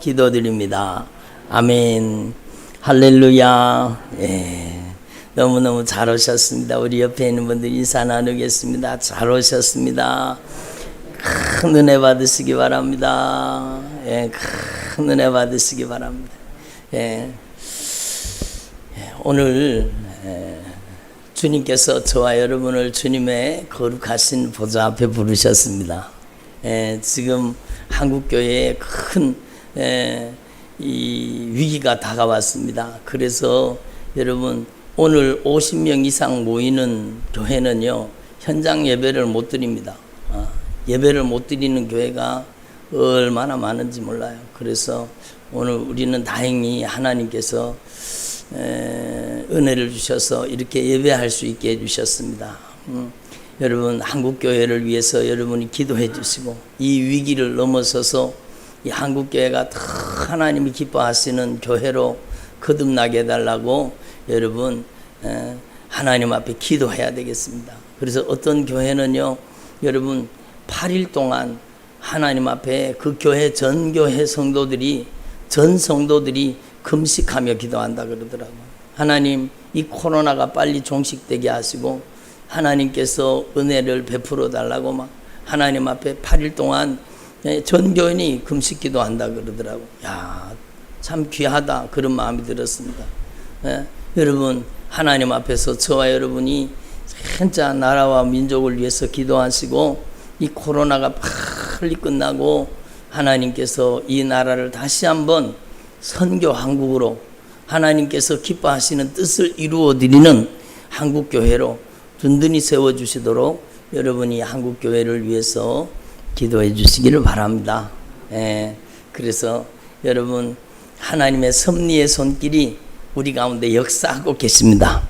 기도드립니다. 아멘. 할렐루야. 예. 너무너무 잘 오셨습니다. 우리 옆에 있는 분들 인사 나누겠습니다. 잘 오셨습니다. 큰 은혜 받으시기 바랍니다. 예, 큰 은혜 받으시기 바랍니다. 예. 오늘 주님께서 저와 여러분을 주님의 거룩하신 보좌 앞에 부르셨습니다. 지금 한국교회에 큰 이 위기가 다가왔습니다. 그래서 여러분 오늘 50명 이상 모이는 교회는요 현장 예배를 못 드립니다. 예배를 못 드리는 교회가 얼마나 많은지 몰라요. 그래서 오늘 우리는 다행히 하나님께서 은혜를 주셔서 이렇게 예배할 수 있게 해주셨습니다. 여러분 한국교회를 위해서 여러분이 기도해 주시고 이 위기를 넘어서서 이 한국교회가 더 하나님이 기뻐하시는 교회로 거듭나게 해달라고 여러분 하나님 앞에 기도해야 되겠습니다. 그래서 어떤 교회는요 여러분 8일 동안 하나님 앞에 그 교회 전 교회 성도들이 금식하며 기도한다 그러더라고요. 하나님 이 코로나가 빨리 종식되게 하시고 하나님께서 은혜를 베풀어 달라고 막 하나님 앞에 8일 동안 전 교인이 금식 기도한다 그러더라고요. 야, 참 귀하다 그런 마음이 들었습니다. 여러분 하나님 앞에서 저와 여러분이 진짜 나라와 민족을 위해서 기도하시고 이 코로나가 빨리 끝나고 하나님께서 이 나라를 다시 한번 선교 한국으로 하나님께서 기뻐하시는 뜻을 이루어 드리는 한국교회로 든든히 세워주시도록 여러분이 한국교회를 위해서 기도해 주시기를 바랍니다. 그래서 여러분 하나님의 섭리의 손길이 우리 가운데 역사하고 계십니다.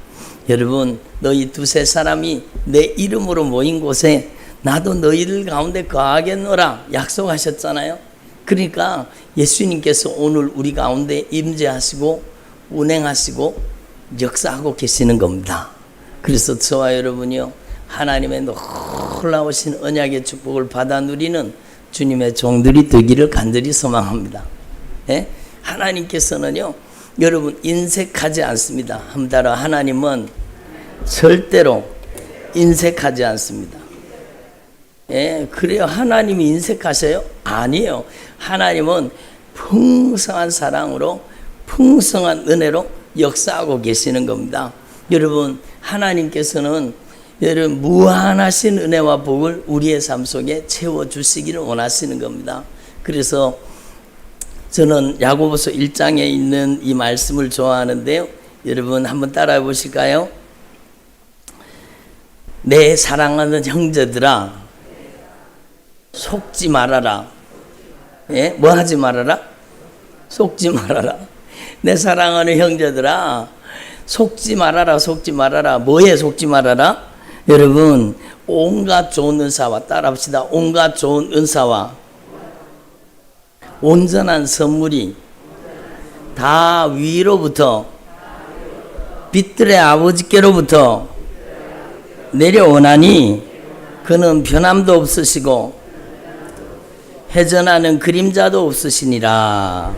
여러분 너희 두세 사람이 내 이름으로 모인 곳에 나도 너희들 가운데 거하겠노라 약속하셨잖아요. 그러니까 예수님께서 오늘 우리 가운데 임재하시고 운행하시고 역사하고 계시는 겁니다. 그래서 저와 여러분이요 하나님의 놀라우신 언약의 축복을 받아 누리는 주님의 종들이 되기를 간절히 소망합니다. 하나님께서는요 여러분 인색하지 않습니다. 한 따라 하나님은 절대로 인색하지 않습니다. 그래요. 하나님이 인색하셔요? 아니에요. 하나님은 풍성한 사랑으로 풍성한 은혜로 역사하고 계시는 겁니다. 여러분 하나님께서는 여러분 무한하신 은혜와 복을 우리의 삶 속에 채워주시기를 원하시는 겁니다. 그래서 저는 야고보서 1장에 있는 이 말씀을 좋아하는데요. 여러분 한번 따라해 보실까요? 내 사랑하는 형제들아 속지 말아라. 뭐 하지 말아라? 속지 말아라. 내 사랑하는 형제들아 속지 말아라. 속지 말아라. 뭐에 속지 말아라? 여러분 온갖 좋은 은사와 따라합시다. 온갖 좋은 은사와 온전한 선물이 다 위로부터 빛들의 아버지께로부터 내려오나니 그는 변함도 없으시고 회전하는 그림자도 없으시니라.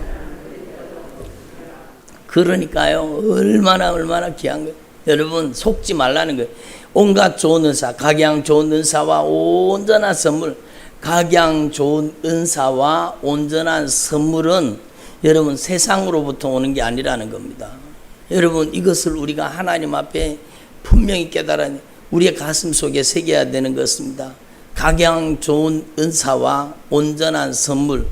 그러니까요 얼마나 귀한 거예요. 여러분 속지 말라는 거예요. 온갖 좋은 은사, 각양 좋은 은사와 온전한 선물, 각양 좋은 은사와 온전한 선물은 여러분 세상으로부터 오는 게 아니라는 겁니다. 여러분 이것을 우리가 하나님 앞에 분명히 깨달아 우리의 가슴 속에 새겨야 되는 것입니다. 각양 좋은 은사와 온전한 선물.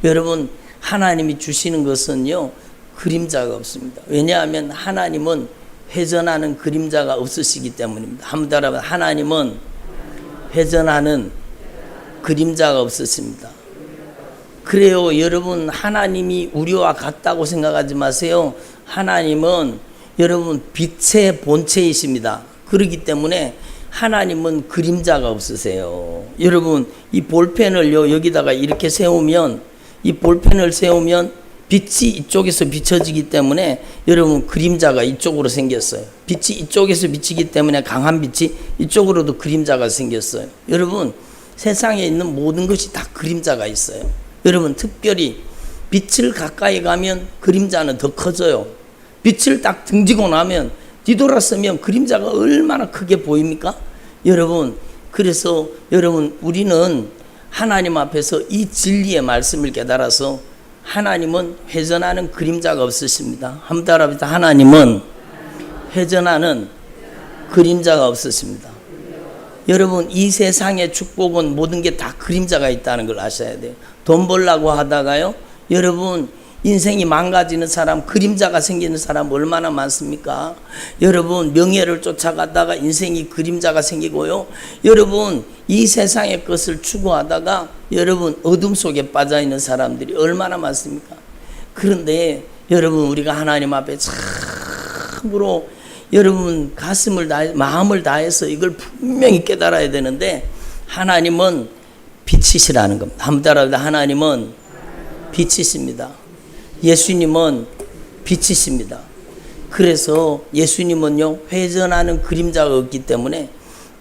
여러분 하나님이 주시는 것은요 그림자가 없습니다. 왜냐하면 하나님은 회전하는 그림자가 없으시기 때문입니다. 한번 따라해봐. 하나님은 회전하는 그림자가 없으십니다. 그래요 여러분 하나님이 우리와 같다고 생각하지 마세요. 하나님은 여러분 빛의 본체이십니다. 그렇기 때문에 하나님은 그림자가 없으세요. 여러분 이 볼펜을요 여기다가 이렇게 세우면 이 볼펜을 세우면 빛이 이쪽에서 비춰지기 때문에 여러분 그림자가 이쪽으로 생겼어요. 빛이 이쪽에서 비치기 때문에 강한 빛이 이쪽으로도 그림자가 생겼어요. 여러분 세상에 있는 모든 것이 다 그림자가 있어요. 여러분 특별히 빛을 가까이 가면 그림자는 더 커져요. 빛을 딱 등지고 나면 뒤돌아서면 그림자가 얼마나 크게 보입니까? 여러분, 그래서 여러분, 우리는 하나님 앞에서 이 진리의 말씀을 깨달아서 하나님은 회전하는 그림자가 없으십니다. 한번 따라합시다. 하나님은 회전하는 그림자가 없으십니다. 여러분, 이 세상의 축복은 모든 게 다 그림자가 있다는 걸 아셔야 돼요. 돈 벌려고 하다가요, 여러분, 인생이 망가지는 사람, 그림자가 생기는 사람 얼마나 많습니까? 여러분, 명예를 쫓아가다가 인생이 그림자가 생기고요. 여러분, 이 세상의 것을 추구하다가 여러분 어둠 속에 빠져있는 사람들이 얼마나 많습니까? 그런데 여러분, 우리가 하나님 앞에 참으로 여러분 가슴을 다해, 마음을 다해서 이걸 분명히 깨달아야 되는데, 하나님은 빛이시라는 겁니다. 한번 따라합니다. 하나님은 빛이십니다. 예수님은 빛이십니다. 그래서 예수님은요, 회전하는 그림자가 없기 때문에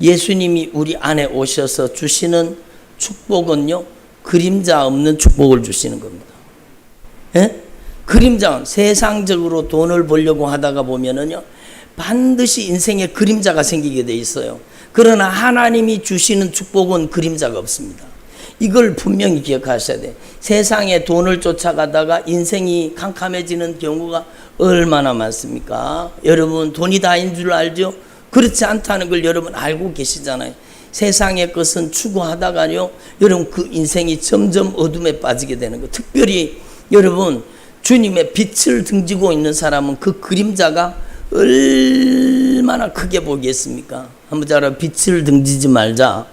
예수님이 우리 안에 오셔서 주시는 축복은요, 그림자 없는 축복을 주시는 겁니다. 예? 그림자, 세상적으로 돈을 벌려고 하다가 보면은요, 반드시 인생에 그림자가 생기게 돼 있어요. 그러나 하나님이 주시는 축복은 그림자가 없습니다. 이걸 분명히 기억하셔야 돼요. 세상에 돈을 쫓아가다가 인생이 캄캄해지는 경우가 얼마나 많습니까? 여러분, 돈이 다인 줄 알죠? 그렇지 않다는 걸 여러분 알고 계시잖아요. 세상의 것은 추구하다가요, 여러분 그 인생이 점점 어둠에 빠지게 되는 거. 특별히 여러분, 주님의 빛을 등지고 있는 사람은 그 그림자가 얼마나 크게 보겠습니까? 한번 자라, 빛을 등지지 말자.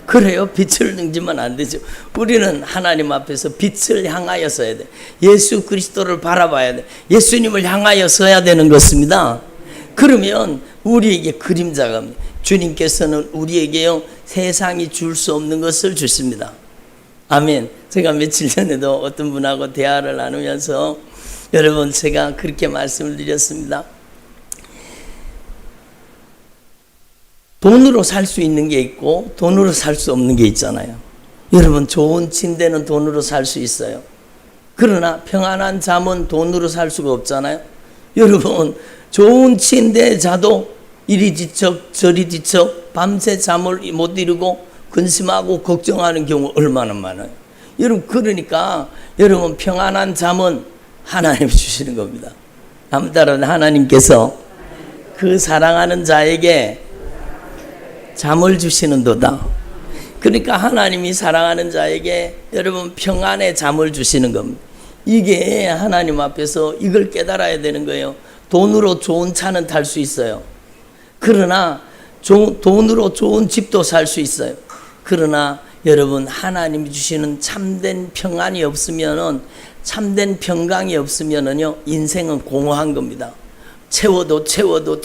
그래요? 빛을 등지면 안 되죠. 우리는 하나님 앞에서 빛을 향하여 서야 돼. 예수 그리스도를 바라봐야 돼. 예수님을 향하여 서야 되는 것입니다. 그러면 우리에게 그림자가 없네. 주님께서는 우리에게요, 세상이 줄 수 없는 것을 주십니다. 아멘. 제가 며칠 전에도 어떤 분하고 대화를 나누면서 여러분, 제가 그렇게 말씀을 드렸습니다. 돈으로 살 수 있는 게 있고 돈으로 살 수 없는 게 있잖아요. 여러분, 좋은 침대는 돈으로 살 수 있어요. 그러나 평안한 잠은 돈으로 살 수가 없잖아요. 여러분, 좋은 침대에 자도 이리 뒤척 저리 뒤척 밤새 잠을 못 이루고 근심하고 걱정하는 경우 얼마나 많아요. 여러분, 그러니까 여러분, 평안한 잠은 하나님이 주시는 겁니다. 아무 따라 하나님께서 그 사랑하는 자에게 잠을 주시는도다. 그러니까 하나님이 사랑하는 자에게 여러분 평안의 잠을 주시는 겁니다. 이게 하나님 앞에서 이걸 깨달아야 되는 거예요. 돈으로 좋은 차는 탈 수 있어요. 그러나 돈으로 좋은 집도 살 수 있어요. 그러나 여러분, 하나님이 주시는 참된 평안이 없으면은, 참된 평강이 없으면은요, 인생은 공허한 겁니다. 채워도 또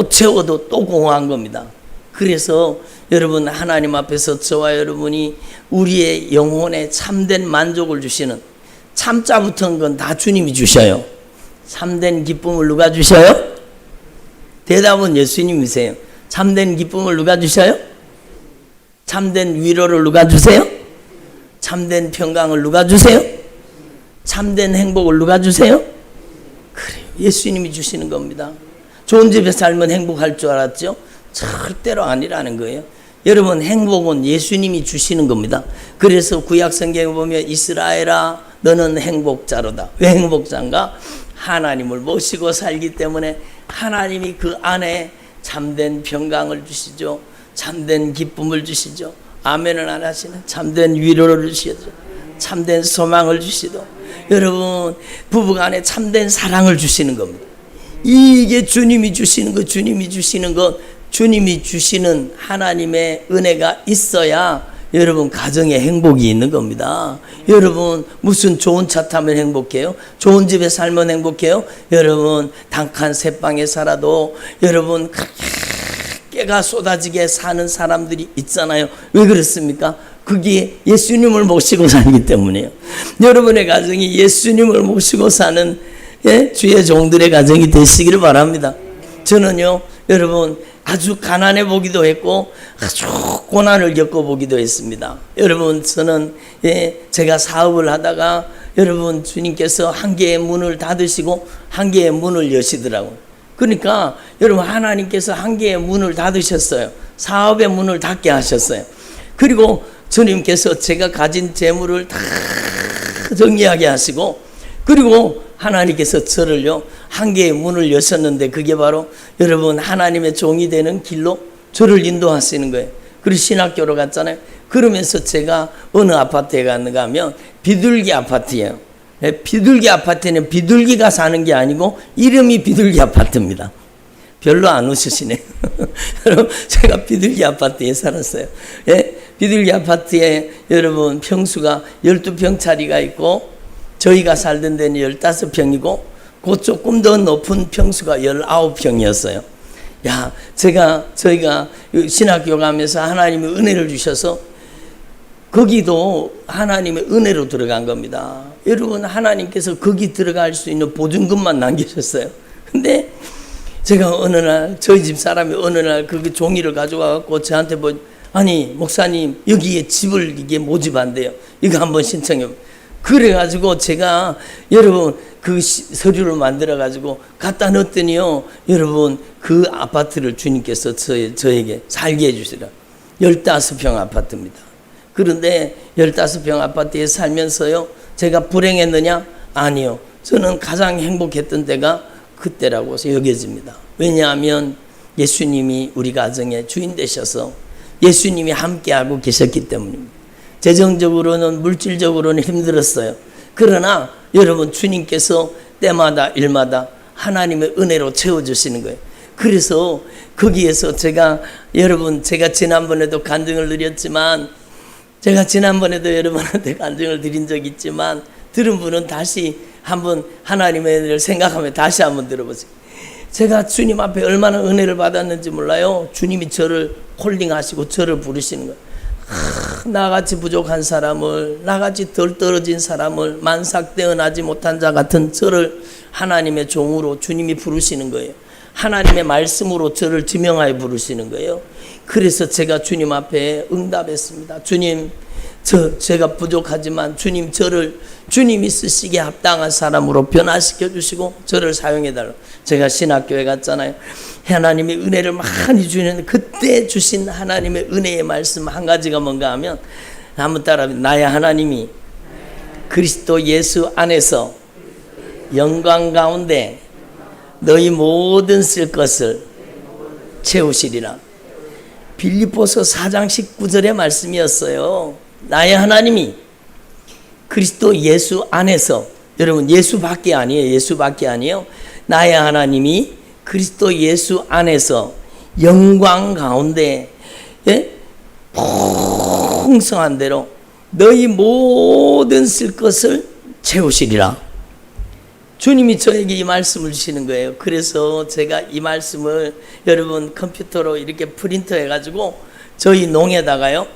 채워도 또 공허한 겁니다. 그래서 여러분, 하나님 앞에서 저와 여러분이 우리의 영혼에 참된 만족을 주시는, 참자 붙은 건 다 주님이 주셔요. 참된 기쁨을 누가 주셔요? 대답은 예수님이세요. 참된 기쁨을 누가 주셔요? 참된 위로를 누가 주세요? 참된 평강을 누가 주세요? 참된 행복을 누가 주세요? 그래요. 예수님이 주시는 겁니다. 좋은 집에 살면 행복할 줄 알았죠? 절대로 아니라는 거예요. 여러분, 행복은 예수님이 주시는 겁니다. 그래서 구약 성경에 보면 이스라엘아 너는 행복자로다. 왜 행복자인가? 하나님을 모시고 살기 때문에 하나님이 그 안에 참된 평강을 주시죠. 참된 기쁨을 주시죠. 아멘을 안 하시는 참된 위로를 주시죠. 참된 소망을 주시죠. 여러분, 부부간에 참된 사랑을 주시는 겁니다. 이게 주님이 주시는 것, 주님이 주시는 것, 주님이 주시는 하나님의 은혜가 있어야 여러분 가정에 행복이 있는 겁니다. 여러분, 무슨 좋은 차 타면 행복해요? 좋은 집에 살면 행복해요? 여러분, 단칸 새방에 살아도 여러분 깨가 쏟아지게 사는 사람들이 있잖아요. 왜 그렇습니까? 그게 예수님을 모시고 살기 때문이에요. 여러분의 가정이 예수님을 모시고 사는 주의 종들의 가정이 되시기를 바랍니다. 저는요, 여러분, 아주 가난해 보기도 했고 아주 고난을 겪어보기도 했습니다. 여러분, 저는 제가 사업을 하다가 여러분, 주님께서 한 개의 문을 닫으시고 한 개의 문을 여시더라고요. 그러니까 여러분, 하나님께서 한 개의 문을 닫으셨어요. 사업의 문을 닫게 하셨어요. 그리고 주님께서 제가 가진 재물을 다 정리하게 하시고, 그리고 하나님께서 저를요 한 개의 문을 여셨는데, 그게 바로 여러분 하나님의 종이 되는 길로 저를 인도하시는 거예요. 그리고 신학교로 갔잖아요. 그러면서 제가 어느 아파트에 갔는가 하면 비둘기 아파트예요. 비둘기 아파트는 비둘기가 사는 게 아니고 이름이 비둘기 아파트입니다. 별로 안 웃으시네. 여러분, 제가 비둘기 아파트에 살았어요. 비둘기 아파트에 여러분 평수가 12평짜리가 있고, 저희가 살던 데는 15평이고, 그 조금 더 높은 평수가 19평이었어요. 야, 저희가 신학교 가면서 하나님이 은혜를 주셔서 거기도 하나님의 은혜로 들어간 겁니다. 여러분, 하나님께서 거기 들어갈 수 있는 보증금만 남기셨어요. 근데 제가 어느 날, 저희 집 사람이 어느 날 그 종이를 가져와갖고 저한테 아니, 목사님, 여기에 집을 이게 모집한대요. 이거 한번 신청해. 그래가지고 제가 여러분 그 서류를 만들어가지고 갖다 넣었더니요, 여러분 그 아파트를 주님께서 저에게 살게 해주시라. 15평 아파트입니다. 그런데 15평 아파트에 살면서요, 제가 불행했느냐? 아니요. 저는 가장 행복했던 때가 그때라고 여겨집니다. 왜냐하면 예수님이 우리 가정의 주인 되셔서 예수님이 함께하고 계셨기 때문입니다. 재정적으로는, 물질적으로는 힘들었어요. 그러나 여러분, 주님께서 때마다 일마다 하나님의 은혜로 채워주시는 거예요. 그래서 거기에서 제가 지난번에도 간증을 드렸지만, 제가 지난번에도 여러분한테 간증을 드린 적이 있지만, 들은 분은 다시 한번 하나님의 은혜를 생각하며 다시 한번 들어보세요. 제가 주님 앞에 얼마나 은혜를 받았는지 몰라요. 주님이 저를 콜링하시고 저를 부르시는 거예요. 나같이 부족한 사람을, 나같이 덜 떨어진 사람을, 만삭대언하지 못한 자 같은 저를 하나님의 종으로 주님이 부르시는 거예요. 하나님의 말씀으로 저를 지명하여 부르시는 거예요. 그래서 제가 주님 앞에 응답했습니다. 주님, 제가 부족하지만 주님이 쓰시기에 합당한 사람으로 변화시켜 주시고 저를 사용해 달라고. 제가 신학교에 갔잖아요. 하나님의 은혜를 많이 주시는 그때 주신 하나님의 은혜의 말씀 한 가지가 뭔가 하면, 한번 따라합니다. 나의 하나님이 그리스도 예수 안에서 영광 가운데 너희 모든 쓸 것을 채우시리라. 빌립보서 4장 19절의 말씀이었어요. 나의 하나님이 그리스도 예수 안에서, 여러분 예수밖에 아니에요. 예수밖에 아니에요. 나의 하나님이 그리스도 예수 안에서 영광 가운데 풍성한 대로 너희 모든 쓸 것을 채우시리라. 주님이 저에게 이 말씀을 주시는 거예요. 그래서 제가 이 말씀을 여러분 컴퓨터로 이렇게 프린터 해가지고 저희 농에다가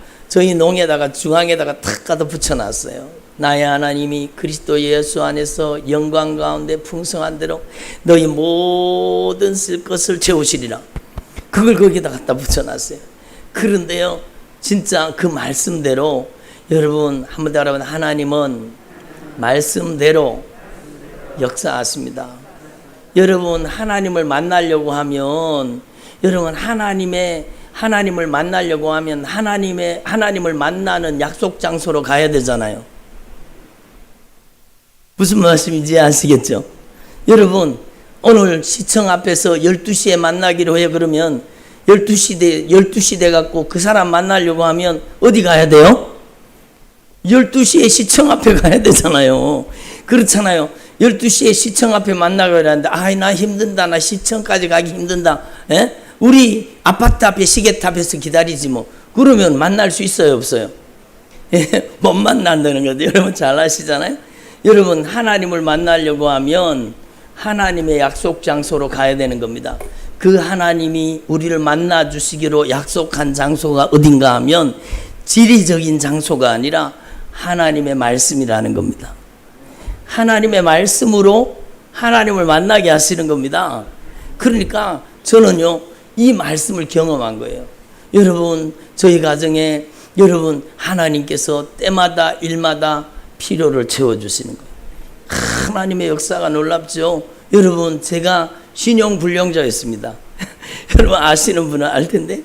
중앙에다가 탁 가서 붙여놨어요. 나의 하나님이 그리스도 예수 안에서 영광 가운데 풍성한 대로 너희 모든 쓸 것을 채우시리라. 그걸 거기다 갖다 붙여놨어요. 그런데요, 진짜 그 말씀대로, 여러분 한번 따라하면, 하나님은 말씀대로 역사하십니다. 여러분, 하나님을 만나려고 하면, 하나님을 만나는 약속 장소로 가야 되잖아요. 무슨 말씀인지 아시겠죠? 여러분, 오늘 시청 앞에서 12시에 만나기로 해요. 그러면 12시 돼 갖고 그 사람 만나려고 하면 어디 가야 돼요? 12시에 시청 앞에 가야 되잖아요. 그렇잖아요. 12시에 시청 앞에 만나고 이러는데, 나 힘든다. 나 시청까지 가기 힘든다. 우리 아파트 앞에 시계탑에서 기다리지 뭐. 그러면 만날 수 있어요, 없어요? 못 만난다는 거죠. 여러분 잘 아시잖아요. 여러분, 하나님을 만나려고 하면 하나님의 약속 장소로 가야 되는 겁니다. 그 하나님이 우리를 만나 주시기로 약속한 장소가 어딘가 하면 지리적인 장소가 아니라 하나님의 말씀이라는 겁니다. 하나님의 말씀으로 하나님을 만나게 하시는 겁니다. 그러니까 저는요, 이 말씀을 경험한 거예요. 여러분, 저희 가정에 여러분 하나님께서 때마다 일마다 필요를 채워주시는 거예요. 하나님의 역사가 놀랍죠. 여러분, 제가 신용불량자였습니다. 여러분 아시는 분은 알 텐데,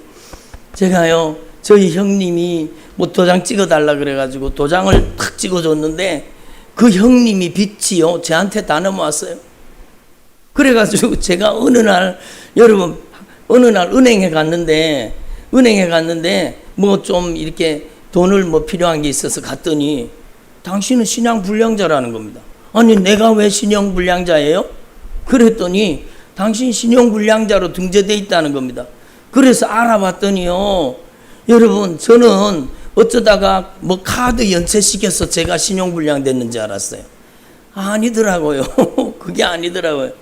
제가요, 저희 형님이 뭐 도장 찍어달라 그래가지고 도장을 탁 찍어줬는데 그 형님이 빚이요 저한테 다 넘어왔어요. 그래가지고 제가 어느 날 은행에 갔는데 뭐 좀 이렇게 돈을 뭐 필요한 게 있어서 갔더니 당신은 신용불량자라는 겁니다. 아니, 내가 왜 신용불량자예요? 그랬더니 당신 신용불량자로 등재되어 있다는 겁니다. 그래서 알아봤더니요, 여러분, 저는 어쩌다가 뭐 카드 연체시켜서 제가 신용불량 됐는지 알았어요. 아니더라고요. 그게 아니더라고요.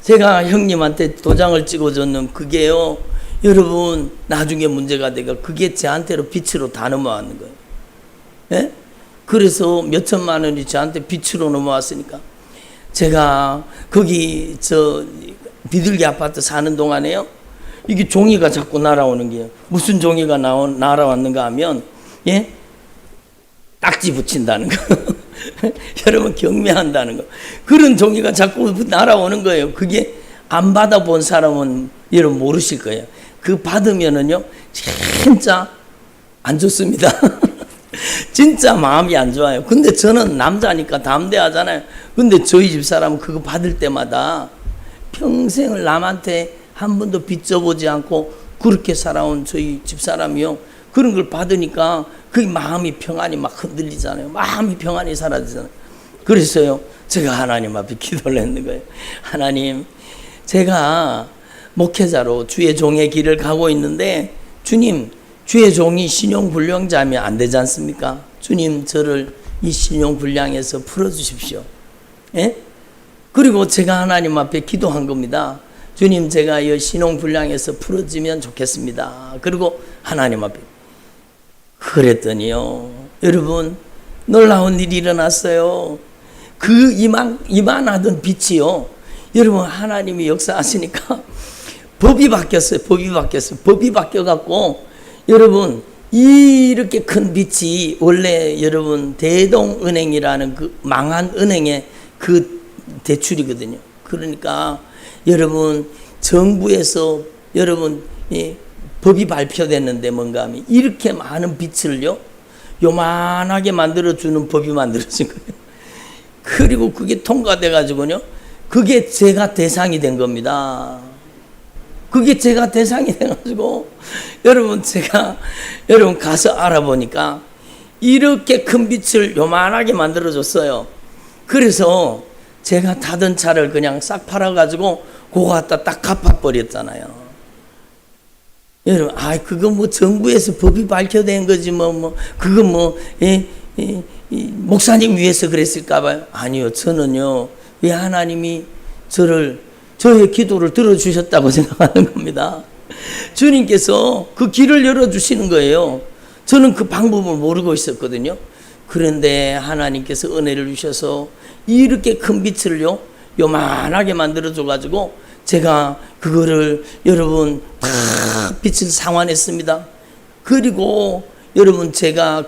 제가 형님한테 도장을 찍어줬는 그게요, 여러분, 나중에 문제가 되고 그게 저한테로 빚으로 다 넘어왔는 거예요. 예? 그래서 몇 천만 원이 저한테 빚으로 넘어왔으니까 제가 거기 비둘기 아파트 사는 동안에요, 이게 종이가 자꾸 날아오는 게요. 무슨 종이가 날아왔는가 하면, 예? 딱지 붙인다는 거. 여러분, 경매한다는 거. 그런 종이가 자꾸 날아오는 거예요. 그게 안 받아본 사람은 여러분 모르실 거예요. 그 받으면은요, 진짜 안 좋습니다. 진짜 마음이 안 좋아요. 근데 저는 남자니까 담대하잖아요. 근데 저희 집 사람은 그거 받을 때마다 평생을 남한테 한 번도 빚져보지 않고 그렇게 살아온 저희 집사람이요, 그런 걸 받으니까 그 마음이 평안이 막 흔들리잖아요. 마음이 평안이 사라지잖아요. 그래서요, 제가 하나님 앞에 기도를 했는 거예요. 하나님, 제가 목회자로 주의 종의 길을 가고 있는데, 주님, 주의 종이 신용불량자면 안 되지 않습니까? 주님, 저를 이 신용불량에서 풀어주십시오. 예? 그리고 제가 하나님 앞에 기도한 겁니다. 주님, 제가 이 신용불량에서 풀어지면 좋겠습니다. 그리고 하나님 앞에 그랬더니요, 여러분, 놀라운 일이 일어났어요. 그 이만하던 빛이요, 여러분, 하나님이 역사하시니까 법이 바뀌었어요. 법이 바뀌어갖고, 여러분, 이렇게 큰 빛이 원래 여러분 대동은행이라는 그 망한 은행의 그 대출이거든요. 그러니까 여러분, 정부에서 여러분 법이 발표됐는데 뭔가 하면 이렇게 많은 빛을요, 요만하게 만들어주는 법이 만들어진 거예요. 그리고 그게 통과돼 가지고요, 그게 제가 대상이 된 겁니다. 그게 제가 대상이 돼가지고, 여러분, 제가 여러분 가서 알아보니까 이렇게 큰 빛을 요만하게 만들어줬어요. 그래서 제가 타던 차를 그냥 싹 팔아가지고 그거 갖다 딱 갚아버렸잖아요. 여러분, 그거 뭐 정부에서 법이 발표된 거지, 그거 목사님 위해서 그랬을까봐요. 아니요, 저는요, 왜 하나님이 저의 기도를 들어주셨다고 생각하는 겁니다. 주님께서 그 길을 열어주시는 거예요. 저는 그 방법을 모르고 있었거든요. 그런데 하나님께서 은혜를 주셔서 이렇게 큰 빛을요, 요만하게 만들어줘가지고 제가 그거를 여러분 다 빛을 상환했습니다. 그리고 여러분, 제가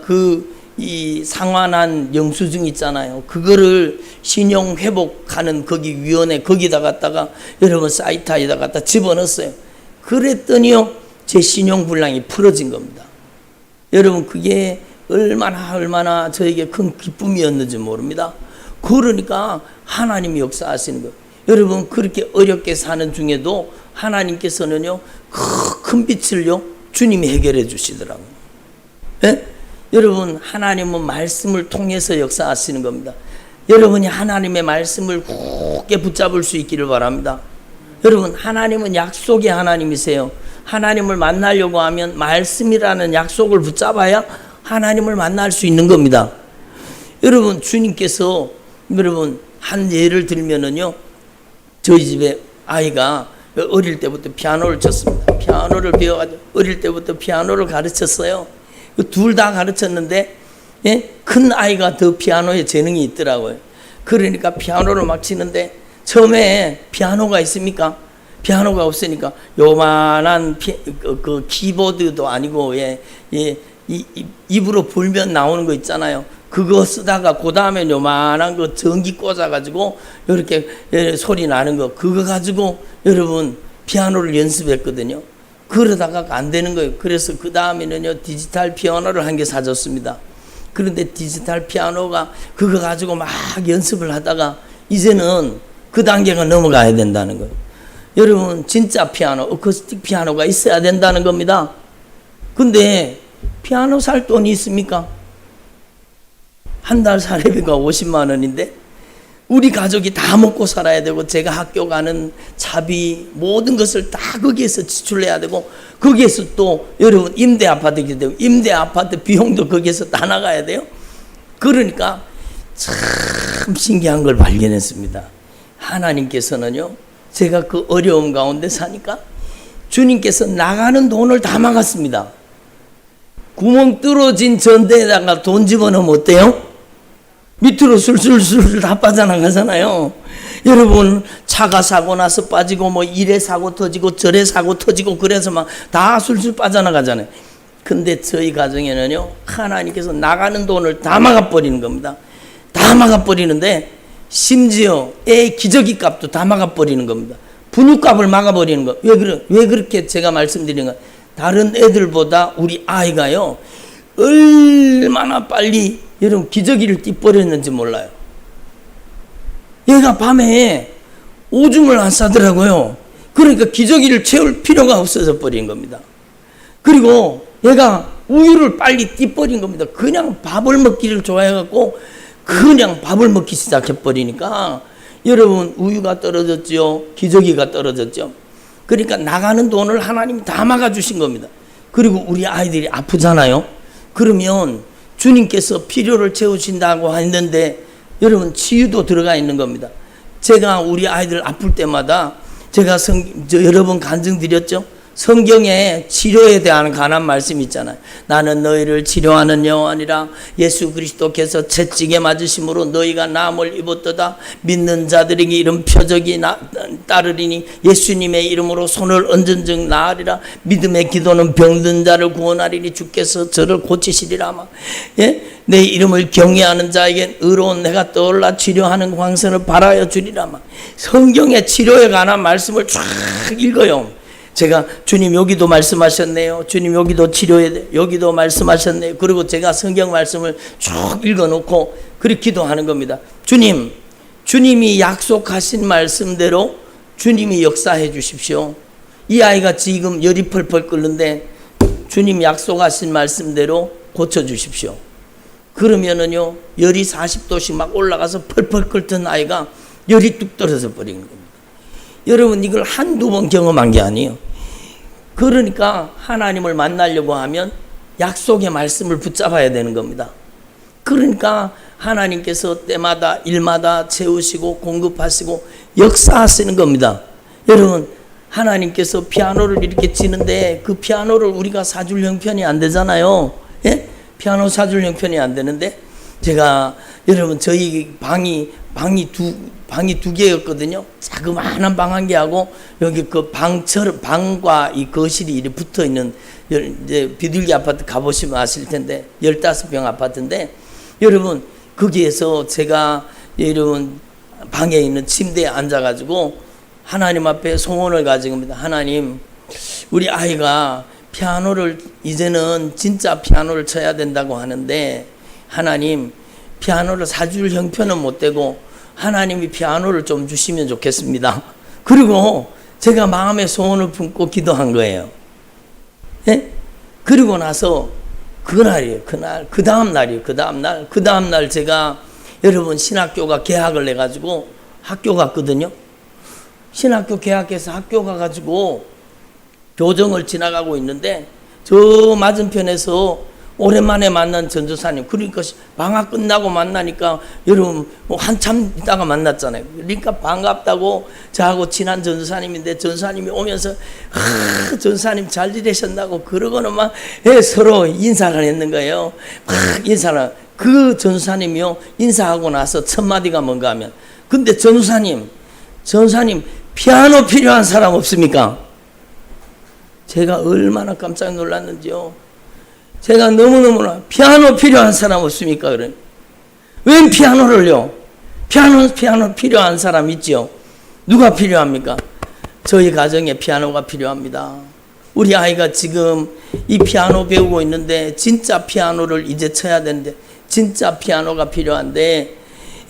이 상환한 영수증 있잖아요. 그거를 신용 회복하는 거기 위원회 거기다 갖다가 여러분 사이트에다 갖다 집어넣었어요. 그랬더니요, 제 신용 불량이 풀어진 겁니다. 여러분, 그게 얼마나 저에게 큰 기쁨이었는지 모릅니다. 그러니까 하나님이 역사하시는 거예요. 여러분, 그렇게 어렵게 사는 중에도 하나님께서는요, 큰 빛을요, 주님이 해결해 주시더라고요. 네? 여러분, 하나님은 말씀을 통해서 역사하시는 겁니다. 여러분이 하나님의 말씀을 굳게 붙잡을 수 있기를 바랍니다. 여러분, 하나님은 약속의 하나님이세요. 하나님을 만나려고 하면 말씀이라는 약속을 붙잡아야 하나님을 만날 수 있는 겁니다. 여러분, 주님께서 여러분 한 예를 들면은요, 저희 집에 아이가 어릴 때부터 피아노를 쳤습니다. 피아노를 배워가지고 어릴 때부터 피아노를 가르쳤어요. 둘 다 가르쳤는데, 예? 큰 아이가 더 피아노에 재능이 있더라고요. 그러니까 피아노를 막 치는데, 처음에 피아노가 있습니까? 피아노가 없으니까 요만한 그 키보드도 아니고 입으로 불면 나오는 거 있잖아요. 그거 쓰다가 그 다음에 요만한 거 전기 꽂아가지고 이렇게 소리 나는 거 그거 가지고 여러분 피아노를 연습했거든요. 그러다가 안 되는 거예요. 그래서 그 다음에는요 디지털 피아노를 한 개 사줬습니다. 그런데 디지털 피아노가 그거 가지고 막 연습을 하다가 이제는 그 단계가 넘어가야 된다는 거예요. 여러분 진짜 피아노, 어쿠스틱 피아노가 있어야 된다는 겁니다. 근데 피아노 살 돈이 있습니까? 한 달 사례비가 50만 원인데 우리 가족이 다 먹고 살아야 되고 제가 학교 가는 차비 모든 것을 다 거기에서 지출해야 되고 거기에서 또 여러분 임대 아파트이기 때문에 임대 아파트 비용도 거기에서 다 나가야 돼요. 그러니까 참 신기한 걸 발견했습니다. 하나님께서는요 제가 그 어려움 가운데 사니까 주님께서 나가는 돈을 다 막았습니다. 구멍 뚫어진 전대에다가 돈 집어넣으면 어때요? 밑으로 술술술 다 빠져나가잖아요. 여러분 차가 사고 나서 빠지고 뭐 이래 사고 터지고 저래 사고 터지고 그래서 막 다 술술 빠져나가잖아요. 근데 저희 가정에는요 하나님께서 나가는 돈을 다 막아버리는 겁니다. 다 막아버리는데 심지어 애 기저귀 값도 다 막아버리는 겁니다. 분유값을 막아버리는 거. 왜 그렇게 제가 말씀드리는 거? 다른 애들보다 우리 아이가요 얼마나 빨리 여러분 기저귀를 띠버렸는지 몰라요. 얘가 밤에 오줌을 안 싸더라고요. 그러니까 기저귀를 채울 필요가 없어져 버린 겁니다. 그리고 얘가 우유를 빨리 띠버린 겁니다. 그냥 밥을 먹기를 좋아해갖고 그냥 밥을 먹기 시작해버리니까 여러분 우유가 떨어졌죠. 기저귀가 떨어졌죠. 그러니까 나가는 돈을 하나님이 다 막아주신 겁니다. 그리고 우리 아이들이 아프잖아요. 그러면 주님께서 필요를 채우신다고 했는데 여러분 치유도 들어가 있는 겁니다. 제가 우리 아이들 아플 때마다 제가 여러 번 간증드렸죠. 성경에 치료에 대한 관한 말씀이 있잖아요. 나는 너희를 치료하는 여호와니라. 예수 그리스도께서 채찍에 맞으심으로 너희가 나음을 입었도다. 믿는 자들에게 이런 표적이 따르리니 예수님의 이름으로 손을 얹은 즉 나으리라. 믿음의 기도는 병든 자를 구원하리니 주께서 저를 고치시리라. 내 이름을 경외하는 자에겐 의로운 내가 떠올라 치료하는 광선을 발하여 주리라. 성경의 치료에 관한 말씀을 쫙 읽어요. 제가 주님 여기도 말씀하셨네요. 주님 여기도 치료해야 돼. 여기도 말씀하셨네요. 그리고 제가 성경 말씀을 쭉 읽어놓고 그렇게 기도하는 겁니다. 주님이 약속하신 말씀대로 주님이 역사해 주십시오. 이 아이가 지금 열이 펄펄 끓는데 주님 약속하신 말씀대로 고쳐주십시오. 그러면은요 열이 40도씩 막 올라가서 펄펄 끓던 아이가 열이 뚝 떨어져 버리는 겁니다. 여러분 이걸 한두 번 경험한 게 아니에요. 그러니까 하나님을 만나려고 하면 약속의 말씀을 붙잡아야 되는 겁니다. 그러니까 하나님께서 때마다 일마다 채우시고 공급하시고 역사하시는 겁니다. 여러분 하나님께서 피아노를 이렇게 치는데 그 피아노를 우리가 사줄 형편이 안 되잖아요. 예? 피아노 사줄 형편이 안 되는데 제가 여러분 저희 방이 두 개였거든요. 자그마한 방 한 개하고 여기 그 방과 이 거실이 이렇게 붙어 있는 이제 비둘기 아파트 가보시면 아실 텐데 15평 아파트인데 여러분 거기에서 제가 여러분 방에 있는 침대에 앉아가지고 하나님 앞에 소원을 가진 겁니다. 하나님 우리 아이가 피아노를 이제는 진짜 피아노를 쳐야 된다고 하는데 하나님 피아노를 사줄 형편은 못 되고 하나님이 피아노를 좀 주시면 좋겠습니다. 그리고 제가 마음의 소원을 품고 기도한 거예요. 예? 그리고 나서 그날이에요. 그 다음 날 제가 여러분 신학교가 개학을 해가지고 학교 갔거든요. 신학교 개학해서 학교 가가지고 교정을 지나가고 있는데 저 맞은편에서 오랜만에 만난 전도사님, 그러니까 방학 끝나고 만나니까 여러분 한참 있다가 만났잖아요. 그러니까 반갑다고 저하고 친한 전도사님인데 전도사님이 오면서 전도사님 잘 지내셨나고 그러고는 막 서로 인사를 했는 거예요. 막 인사를. 그 전도사님이요 인사하고 나서 첫 마디가 뭔가 하면 근데 전도사님 피아노 필요한 사람 없습니까? 제가 얼마나 깜짝 놀랐는지요. 제가 너무너무나 피아노 필요한 사람 없습니까? 그래. 왜 피아노를요? 피아노 필요한 사람 있지요? 누가 필요합니까? 저희 가정에 피아노가 필요합니다. 우리 아이가 지금 이 피아노 배우고 있는데 진짜 피아노를 이제 쳐야 되는데 진짜 피아노가 필요한데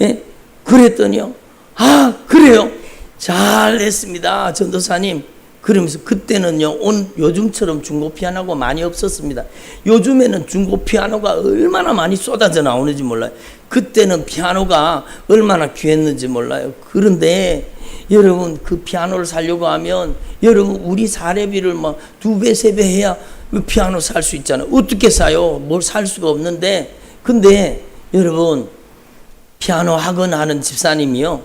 예? 그랬더니요. 아 그래요? 잘했습니다 전도사님. 그러면서 그때는요 요즘처럼 중고 피아노가 많이 없었습니다. 요즘에는 중고 피아노가 얼마나 많이 쏟아져 나오는지 몰라요. 그때는 피아노가 얼마나 귀했는지 몰라요. 그런데 여러분 그 피아노를 사려고 하면 여러분 우리 사례비를 막 2배 3배 해야 피아노 살 수 있잖아요. 어떻게 사요? 뭘 살 수가 없는데 근데 여러분 피아노 학원 하는 집사님이요.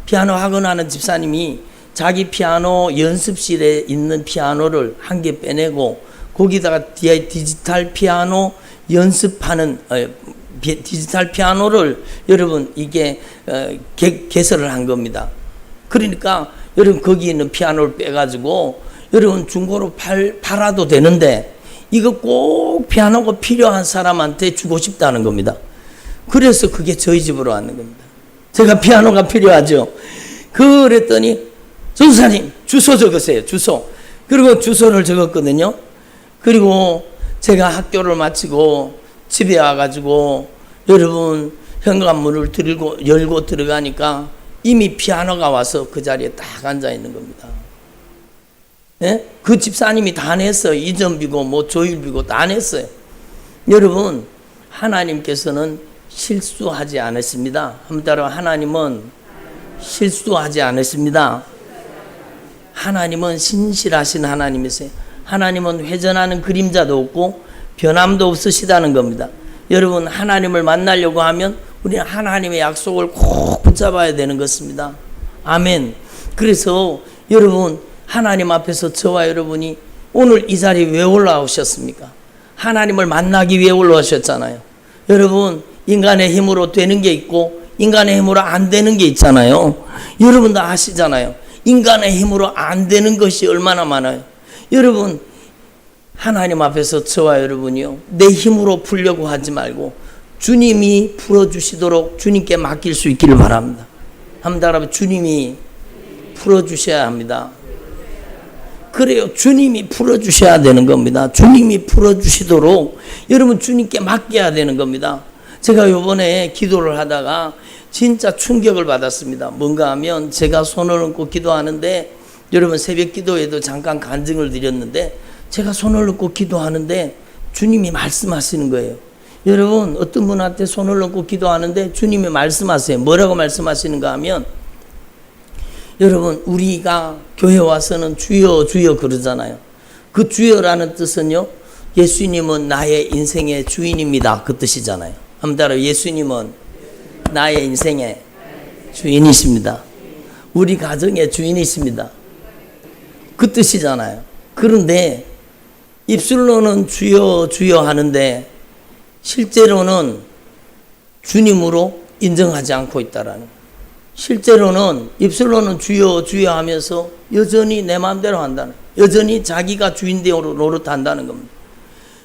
피아노 학원 하는 집사님이 자기 피아노 연습실에 있는 피아노를 한 개 빼내고 거기다가 디지털 피아노 연습하는 디지털 피아노를 여러분 이게 개설을 한 겁니다. 그러니까 여러분 거기 있는 피아노를 빼가지고 여러분 중고로 팔아도 되는데 이거 꼭 피아노가 필요한 사람한테 주고 싶다는 겁니다. 그래서 그게 저희 집으로 왔는 겁니다. 제가 피아노가 필요하죠. 그랬더니 전도사님 주소 적으세요. 주소. 그리고 주소를 적었거든요. 그리고 제가 학교를 마치고 집에 와가지고 여러분 현관문을 열고 들어가니까 이미 피아노가 와서 그 자리에 딱 앉아 있는 겁니다. 예? 그 집사님이 다 냈어요. 이전비고 뭐 조율비고 다 냈어요. 여러분 하나님께서는 실수하지 않으십니다. 한번 따라 하나님은 실수하지 않으십니다. 하나님은 신실하신 하나님이세요. 하나님은 회전하는 그림자도 없고 변함도 없으시다는 겁니다. 여러분 하나님을 만나려고 하면 우리는 하나님의 약속을 꼭 붙잡아야 되는 것입니다. 아멘. 그래서 여러분 하나님 앞에서 저와 여러분이 오늘 이 자리에 왜 올라오셨습니까? 하나님을 만나기 위해 올라오셨잖아요. 여러분 인간의 힘으로 되는 게 있고 인간의 힘으로 안 되는 게 있잖아요. 여러분 다 아시잖아요. 인간의 힘으로 안 되는 것이 얼마나 많아요. 여러분 하나님 앞에서 저와 여러분이요 내 힘으로 풀려고 하지 말고 주님이 풀어주시도록 주님께 맡길 수 있기를 바랍니다. 한번 따라해 주님이 풀어주셔야 합니다. 그래요. 주님이 풀어주셔야 되는 겁니다. 주님이 풀어주시도록 여러분 주님께 맡겨야 되는 겁니다. 제가 요번에 기도를 하다가 진짜 충격을 받았습니다. 뭔가 하면 제가 손을 얹고 기도하는데 여러분 새벽 기도에도 잠깐 간증을 드렸는데 제가 손을 얹고 기도하는데 주님이 말씀하시는 거예요. 여러분 어떤 분한테 손을 얹고 기도하는데 주님이 말씀하세요. 뭐라고 말씀하시는가 하면 여러분 우리가 교회 와서는 주여 주여 그러잖아요. 그 주여라는 뜻은요 예수님은 나의 인생의 주인입니다 그 뜻이잖아요. 한번 따라 예수님은 나의 인생의 주인이십니다. 우리 가정의 주인이십니다. 그 뜻이잖아요. 그런데 입술로는 주여 주여 하는데 실제로는 주님으로 인정하지 않고 있다라는 거예요. 실제로는 입술로는 주여 주여 하면서 여전히 내 마음대로 한다는 거예요. 여전히 자기가 주인되어 노릇한다는 겁니다.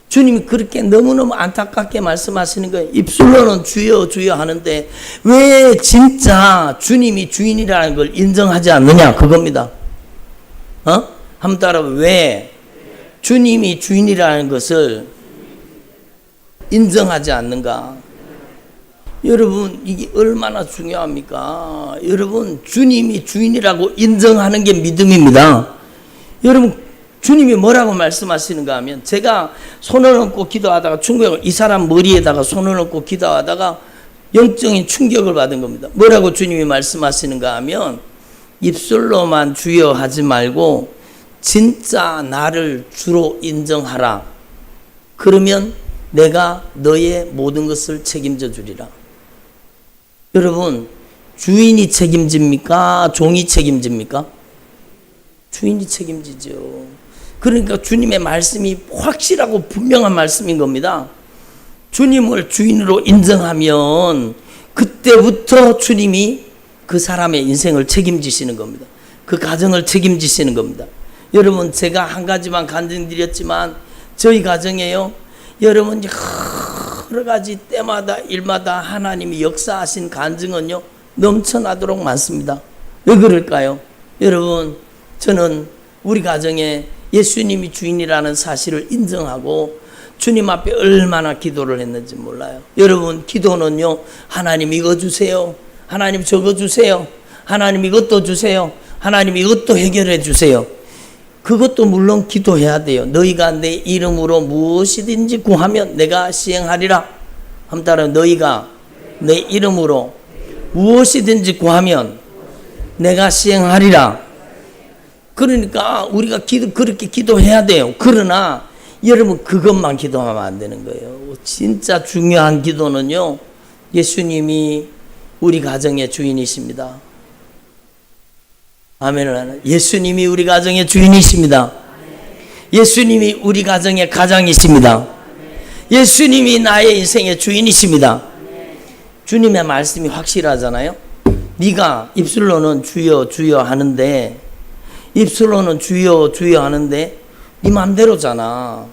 주님이 그렇게 너무너무 안타깝게 말씀하시는 거예요. 입술로는 주여 주여 하는데 왜 진짜 주님이 주인이라는 걸 인정하지 않느냐 그겁니다. 한번 따라 왜 주님이 주인이라는 것을 인정하지 않는가? 여러분 이게 얼마나 중요합니까? 여러분 주님이 주인이라고 인정하는 게 믿음입니다. 여러분 주님이 뭐라고 말씀하시는가 하면 제가 손을 얹고 기도하다가 충격을 이 사람 머리에다가 손을 얹고 기도하다가 영적인 충격을 받은 겁니다. 뭐라고 주님이 말씀하시는가 하면 입술로만 주여 하지 말고 진짜 나를 주로 인정하라. 그러면 내가 너의 모든 것을 책임져 주리라. 여러분 주인이 책임집니까? 종이 책임집니까? 주인이 책임지죠. 그러니까 주님의 말씀이 확실하고 분명한 말씀인 겁니다. 주님을 주인으로 인정하면 그때부터 주님이 그 사람의 인생을 책임지시는 겁니다. 그 가정을 책임지시는 겁니다. 여러분, 제가 한 가지만 간증드렸지만 저희 가정에요, 여러분 여러 가지 때마다 일마다 하나님이 역사하신 간증은요 넘쳐나도록 많습니다. 왜 그럴까요? 여러분, 저는 우리 가정에 예수님이 주인이라는 사실을 인정하고 주님 앞에 얼마나 기도를 했는지 몰라요. 여러분, 기도는요, 하나님 이거 주세요, 하나님 저거 주세요, 하나님 이것도 주세요, 하나님 이것도 해결해 주세요. 그것도 물론 기도해야 돼요. 너희가 내 이름으로 무엇이든지 구하면 내가 시행하리라. 한 따라, 너희가 내 이름으로 무엇이든지 구하면 내가 시행하리라. 그러니까 우리가 그렇게 기도해야 돼요. 그러나 여러분, 그것만 기도하면 안 되는 거예요. 진짜 중요한 기도는요, 예수님이 우리 가정의 주인이십니다. 아멘. 예수님이 우리 가정의 주인이십니다. 예수님이 우리 가정의 가장이십니다. 예수님이 나의 인생의 주인이십니다. 주님의 말씀이 확실하잖아요. 네가 입술로는 주여 주여 하는데, 입술로는 주여 주여 하는데 네 맘대로잖아.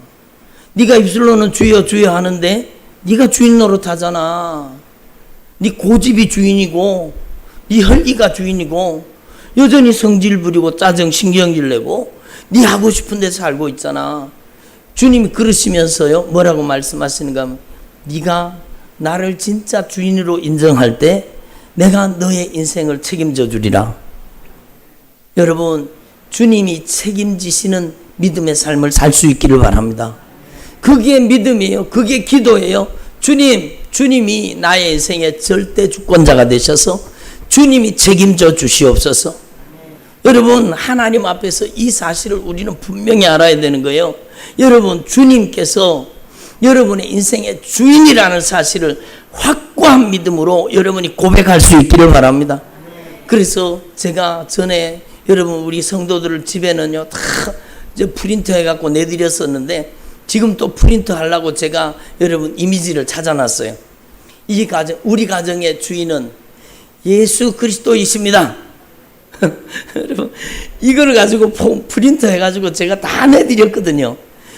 네가 입술로는 주여 주여 하는데 네가 주인 노릇하잖아. 네 고집이 주인이고 네 혈기가 주인이고 여전히 성질 부리고 짜증 신경질 내고 네 하고 싶은 데 살고 있잖아. 주님이 그러시면서요 뭐라고 말씀하시는가 하면, 네가 나를 진짜 주인으로 인정할 때 내가 너의 인생을 책임져 주리라. 여러분, 주님이 책임지시는 믿음의 삶을 살 수 있기를 바랍니다. 그게 믿음이에요. 그게 기도예요. 주님이 나의 인생의 절대 주권자가 되셔서 주님이 책임져 주시옵소서. 여러분, 하나님 앞에서 이 사실을 우리는 분명히 알아야 되는 거예요. 여러분, 주님께서 여러분의 인생의 주인이라는 사실을 확고한 믿음으로 여러분이 고백할 수 있기를 바랍니다. 그래서 제가 전에 여러분 우리 성도들 집에는요 다 프린터 해갖고 내드렸었는데, 지금 또 프린터 하려고 제가 여러분 이미지를 찾아놨어요. 이 가정, 우리 가정의 주인은 예수 그리스도이십니다. 여러분, 이걸 가지고 프린터 해가지고 제가 다 내드렸거든요.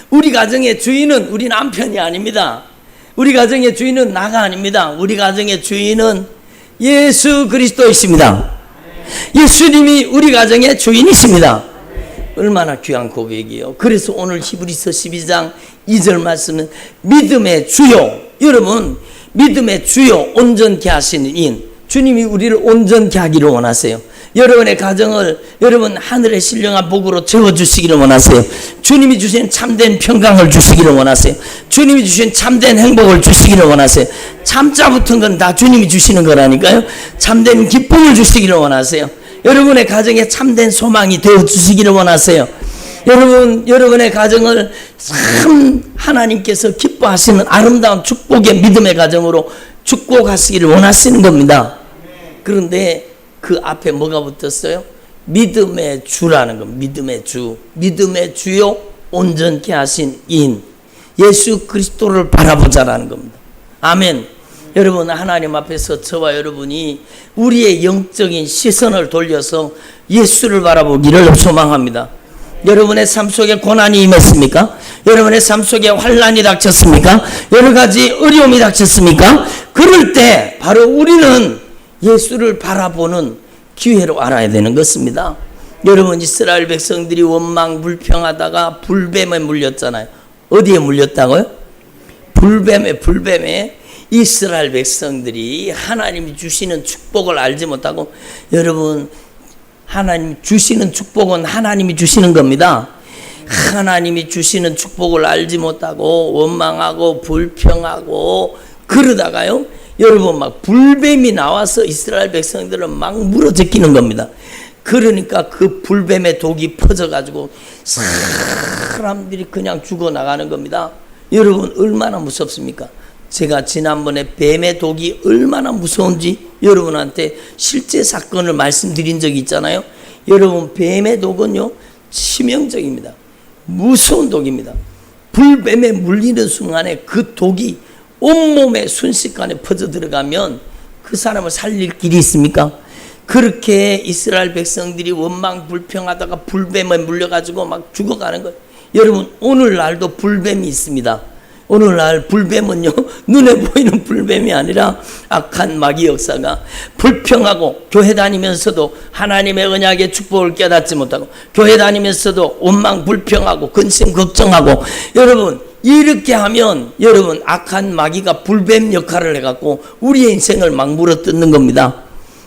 우리 가정의 주인은 우리 남편이 아닙니다. 우리 가정의 주인은 나가 아닙니다. 우리 가정의 주인은 예수 그리스도이십니다. 예수님이 우리 가정의 주인이십니다. 얼마나 귀한 고백이에요. 그래서 오늘 히브리서 12장 2절 말씀은 믿음의 주요, 여러분 믿음의 주요 온전케 하시는 인, 주님이 우리를 온전케 하기를 원하세요. 여러분의 가정을 여러분 하늘의 신령한 복으로 채워주시기를 원하세요. 주님이 주신 참된 평강을 주시기를 원하세요. 주님이 주신 참된 행복을 주시기를 원하세요. 참자 붙은 건 다 주님이 주시는 거라니까요. 참된 기쁨을 주시기를 원하세요. 여러분의 가정에 참된 소망이 되어주시기를 원하세요. 여러분의 가정을 참 하나님께서 기뻐하시는 아름다운 축복의 믿음의 가정으로 축복하시기를 원하시는 겁니다. 그런데 그 앞에 뭐가 붙었어요? 믿음의 주라는 겁니다. 믿음의 주. 믿음의 주요 온전케 하신 인 예수 그리스도를 바라보자라는 겁니다. 아멘. 여러분, 하나님 앞에서 저와 여러분이 우리의 영적인 시선을 돌려서 예수를 바라보기를 소망합니다. 여러분의 삶 속에 고난이 임했습니까? 여러분의 삶 속에 환난이 닥쳤습니까? 여러 가지 어려움이 닥쳤습니까? 그럴 때 바로 우리는 예수를 바라보는 기회로 알아야 되는 것입니다. 여러분, 이스라엘 백성들이 원망 불평하다가 불뱀에 물렸잖아요. 어디에 물렸다고요? 불뱀에 이스라엘 백성들이 하나님이 주시는 축복을 알지 못하고, 여러분 하나님 주시는 축복은 하나님이 주시는 겁니다. 하나님이 주시는 축복을 알지 못하고 원망하고 불평하고 그러다가요, 여러분 막 불뱀이 나와서 이스라엘 백성들은 막 물어 제끼는 겁니다. 그러니까 그 불뱀의 독이 퍼져가지고 사람들이 그냥 죽어나가는 겁니다. 여러분, 얼마나 무섭습니까? 제가 지난번에 뱀의 독이 얼마나 무서운지 여러분한테 실제 사건을 말씀드린 적이 있잖아요. 여러분, 뱀의 독은요 치명적입니다. 무서운 독입니다. 불뱀에 물리는 순간에 그 독이 온몸에 순식간에 퍼져 들어가면 그 사람을 살릴 길이 있습니까? 그렇게 이스라엘 백성들이 원망 불평하다가 불뱀에 물려가지고 막 죽어가는 거예요. 여러분, 오늘날도 불뱀이 있습니다. 오늘날 불뱀은요, 눈에 보이는 불뱀이 아니라 악한 마귀 역사가 불평하고, 교회 다니면서도 하나님의 언약의 축복을 깨닫지 못하고, 교회 다니면서도 원망 불평하고 근심 걱정하고, 여러분 이렇게 하면 여러분 악한 마귀가 불뱀 역할을 해갖고 우리의 인생을 막 물어뜯는 겁니다.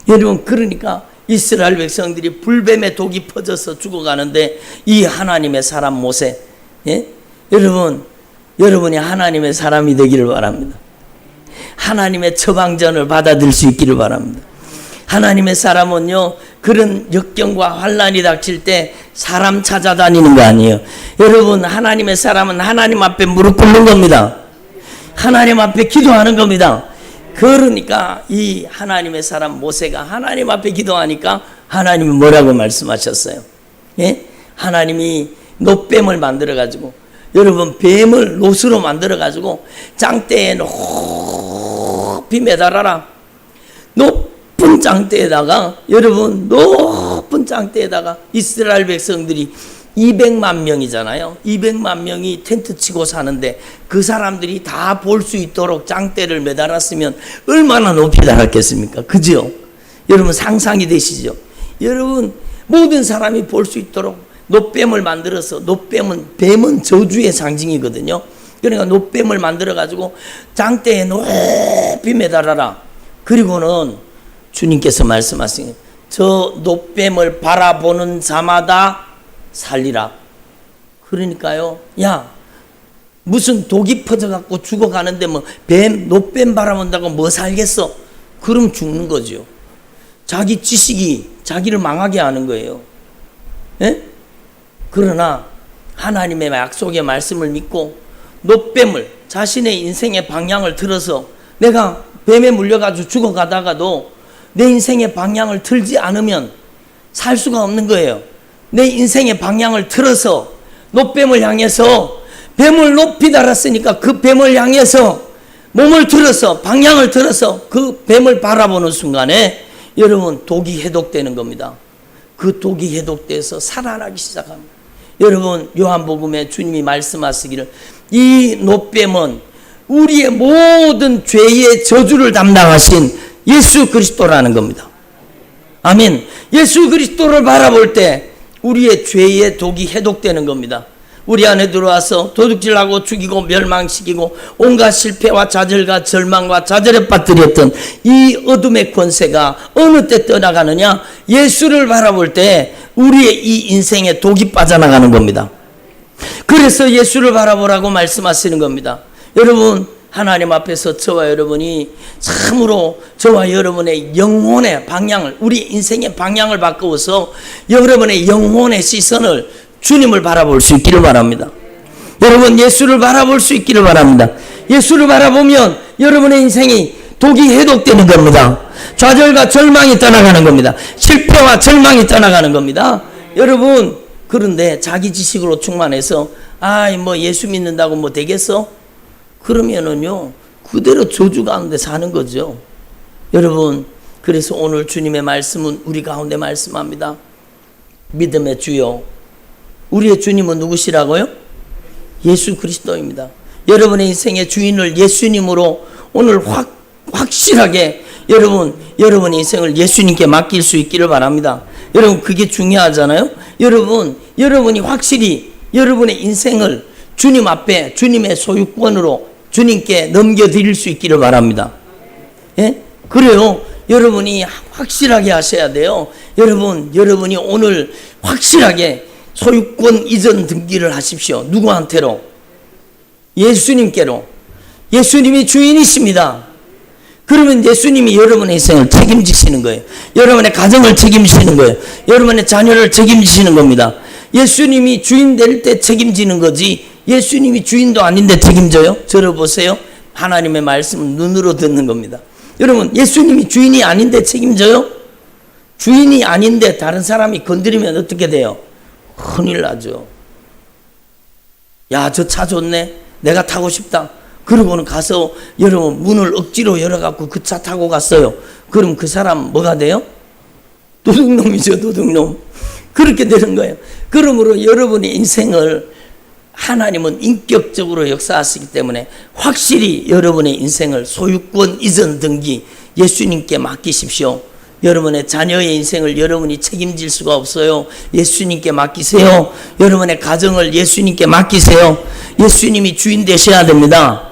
여러분, 그러니까 이스라엘 백성들이 불뱀의 독이 퍼져서 죽어가는데 이 하나님의 사람 모세, 예? 여러분이 하나님의 사람이 되기를 바랍니다. 하나님의 처방전을 받아들일 수 있기를 바랍니다. 하나님의 사람은요, 그런 역경과 환난이 닥칠 때 사람 찾아다니는 거 아니에요. 여러분, 하나님의 사람은 하나님 앞에 무릎 꿇는 겁니다. 하나님 앞에 기도하는 겁니다. 그러니까 이 하나님의 사람 모세가 하나님 앞에 기도하니까 하나님이 뭐라고 말씀하셨어요? 예? 하나님이 놋뱀을 만들어 가지고, 여러분 뱀을 놋으로 만들어 가지고 장대에 높이 매달아라. 높은 장대에다가, 여러분 높은 장대에다가 이스라엘 백성들이 200만 명이잖아요. 200만 명이 텐트 치고 사는데 그 사람들이 다 볼 수 있도록 장대를 매달았으면 얼마나 높이 달았겠습니까? 그죠? 여러분 상상이 되시죠? 여러분, 모든 사람이 볼 수 있도록 놋뱀을 만들어서, 뱀은 저주의 상징이거든요. 그러니까 놋뱀을 만들어 가지고 장대에 높이 매달아라. 그리고는 주님께서 말씀하신, 저 놋뱀을 바라보는 자마다 살리라. 그러니까요, 야, 무슨 독이 퍼져갖고 죽어가는데 뭐 놋뱀 바라본다고 뭐 살겠어? 그럼 죽는 거죠. 자기 지식이 자기를 망하게 하는 거예요. 예? 그러나 하나님의 약속의 말씀을 믿고 놋뱀을, 자신의 인생의 방향을 틀어서, 내가 뱀에 물려가지고 죽어가다가도 내 인생의 방향을 틀지 않으면 살 수가 없는 거예요. 내 인생의 방향을 틀어서 놋뱀을 향해서, 뱀을 높이 달았으니까 그 뱀을 향해서 몸을 틀어서, 방향을 틀어서 그 뱀을 바라보는 순간에 여러분 독이 해독되는 겁니다. 그 독이 해독돼서 살아나기 시작합니다. 여러분, 요한복음에 주님이 말씀하시기를, 이 놋뱀은 우리의 모든 죄의 저주를 담당하신 예수 그리스도라는 겁니다. 아멘. 예수 그리스도를 바라볼 때 우리의 죄의 독이 해독되는 겁니다. 우리 안에 들어와서 도둑질하고 죽이고 멸망시키고 온갖 실패와 좌절과 절망과 좌절에 빠뜨렸던 이 어둠의 권세가 어느 때 떠나가느냐? 예수를 바라볼 때 우리의 이 인생에 독이 빠져나가는 겁니다. 그래서 예수를 바라보라고 말씀하시는 겁니다. 여러분, 하나님 앞에서 저와 여러분이 참으로 저와 여러분의 영혼의 방향을, 우리 인생의 방향을 바꾸어서 여러분의 영혼의 시선을 주님을 바라볼 수 있기를 바랍니다. 여러분, 예수를 바라볼 수 있기를 바랍니다. 예수를 바라보면 여러분의 인생이 독이 해독되는 겁니다. 좌절과 절망이 떠나가는 겁니다. 실패와 절망이 떠나가는 겁니다. 여러분, 그런데 자기 지식으로 충만해서 뭐 예수 믿는다고 뭐 되겠어? 그러면은요, 그대로 저주 가운데 사는 거죠. 여러분, 그래서 오늘 주님의 말씀은 우리 가운데 말씀합니다. 믿음의 주요, 우리의 주님은 누구시라고요? 예수 그리스도입니다. 여러분의 인생의 주인을 예수님으로 오늘 확실하게 여러분의 인생을 예수님께 맡길 수 있기를 바랍니다. 여러분, 그게 중요하잖아요. 여러분이 확실히 여러분의 인생을 주님 앞에, 주님의 소유권으로 주님께 넘겨드릴 수 있기를 바랍니다. 예? 그래요. 여러분이 확실하게 하셔야 돼요. 여러분이 오늘 확실하게 소유권 이전 등기를 하십시오. 누구한테로? 예수님께로. 예수님이 주인이십니다. 그러면 예수님이 여러분의 인생을 책임지시는 거예요. 여러분의 가정을 책임지시는 거예요. 여러분의 자녀를 책임지시는 겁니다. 예수님이 주인 될 때 책임지는 거지, 예수님이 주인도 아닌데 책임져요? 저를 보세요. 하나님의 말씀은 눈으로 듣는 겁니다. 여러분, 예수님이 주인이 아닌데 책임져요? 주인이 아닌데 다른 사람이 건드리면 어떻게 돼요? 큰일 나죠. 야, 저 차 좋네, 내가 타고 싶다. 그러고는 가서 여러분 문을 억지로 열어갖고 그 차 타고 갔어요. 그럼 그 사람 뭐가 돼요? 도둑놈이죠, 도둑놈. 그렇게 되는 거예요. 그러므로 여러분의 인생을 하나님은 인격적으로 역사하시기 때문에 확실히 여러분의 인생을 소유권 이전 등기 예수님께 맡기십시오. 여러분의 자녀의 인생을 여러분이 책임질 수가 없어요. 예수님께 맡기세요. 여러분의 가정을 예수님께 맡기세요. 예수님이 주인 되셔야 됩니다.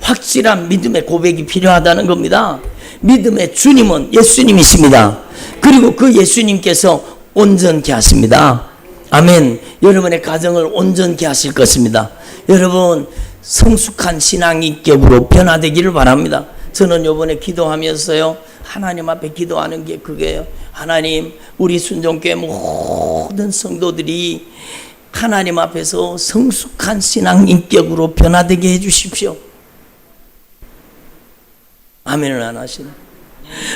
확실한 믿음의 고백이 필요하다는 겁니다. 믿음의 주님은 예수님이십니다. 그리고 그 예수님께서 온전케 하십니다. 아멘. 여러분의 가정을 온전케 하실 것입니다. 여러분 성숙한 신앙인격으로 변화되기를 바랍니다. 저는 이번에 기도하면서요, 하나님 앞에 기도하는 게 그게요. 하나님, 우리 순종교회 모든 성도들이 하나님 앞에서 성숙한 신앙인격으로 변화되게 해주십시오. 아멘을 안 하시네.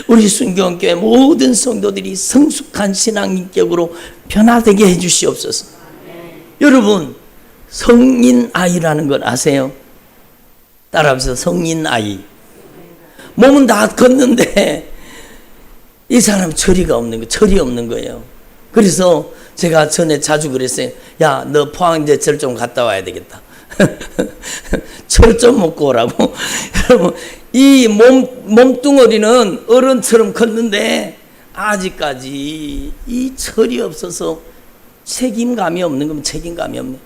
우리 순교교회 모든 성도들이 성숙한 신앙인격으로 변화되게 해주시옵소서. 여러분, 성인 아이라는 걸 아세요? 따라하면서 성인 아이. 몸은 다 컸는데 이 사람 철이 없는 거예요. 그래서 제가 전에 자주 그랬어요. 야, 너 포항제철 좀 갔다 와야 되겠다. 철 좀 먹고 오라고. 여러분, 이 몸뚱어리는 어른처럼 컸는데 아직까지 이 철이 없어서 책임감이 없는 거면 책임감이 없네.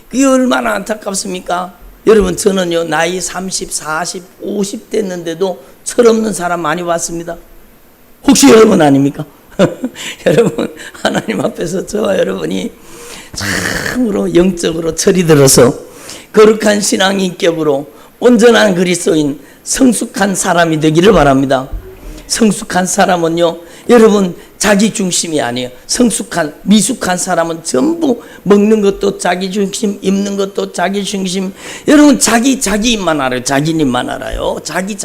그게 얼마나 안타깝습니까? 여러분, 저는요, 나이 30, 40, 50 됐는데도 철없는 사람 많이 봤습니다. 혹시 여러분 아닙니까? 여러분, 하나님 앞에서 저와 여러분이 참으로 영적으로 철이 들어서 거룩한 신앙인격으로 온전한 그리스도인 성숙한 사람이 되기를 바랍니다. 성숙한 사람은요, 여러분 자기 중심이 아니에요. 미숙한 사람은 전부 먹는 것도 자기 중심, 입는 것도 자기 중심. 여러분 자기만 알아요. 자기 입만 알아요. 자기.